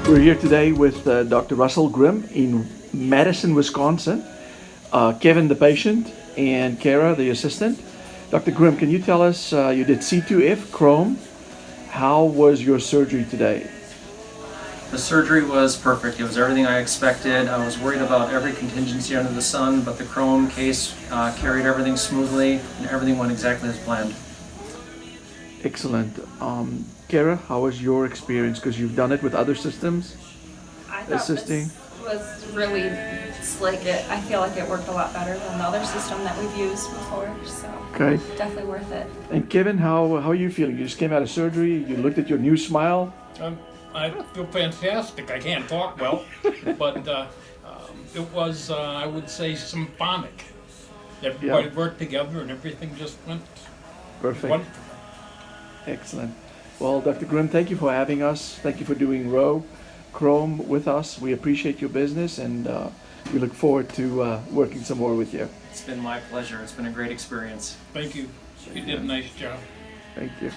We're here today with Dr. Russell Grimm in Madison, Wisconsin. Kevin, the patient, and Kara, the assistant. Dr. Grimm, can you tell us, you did C2F, CHROME. How was your surgery today? The surgery was perfect. It was everything I expected. I was worried about every contingency under the sun, but the CHROME case carried everything smoothly, and everything went exactly as planned. Excellent. Kara, how was your experience? Because you've done it with other systems I thought assisting. this was really slick. I feel like it worked a lot better than the other system that we've used before, so Okay. definitely worth it. And Kevin, how are you feeling? You just came out of surgery. You looked at your new smile. I feel fantastic. I can't talk well, but it was, I would say, symphonic. Everybody worked together and everything just went Perfect. wonderful. Excellent. Well, Dr. Grimm, thank you for having us. Thank you for doing CHROME with us. We appreciate your business, and we look forward to working some more with you. It's been my pleasure. It's been a great experience. Thank you. You did a nice job. Thank you.